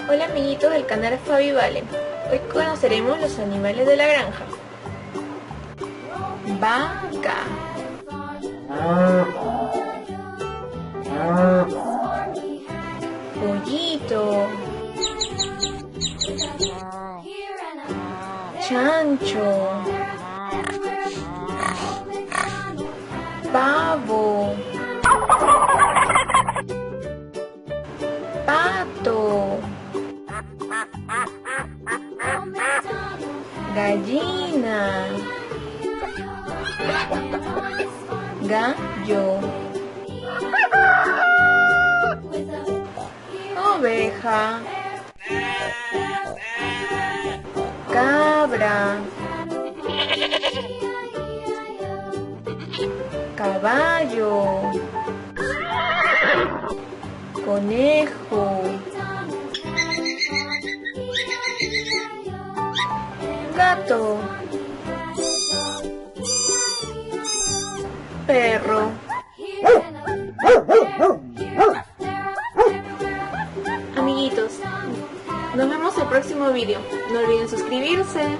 Hola amiguitos del canal Fabi Valen. Hoy conoceremos los animales de la granja. Vaca. Pollito. Chancho. Pavo. Pato. Gallina. Gallo. Oveja. Cabra. Caballo. Conejo. Gato. Perro. Amiguitos, nos vemos en el próximo video. No olviden suscribirse.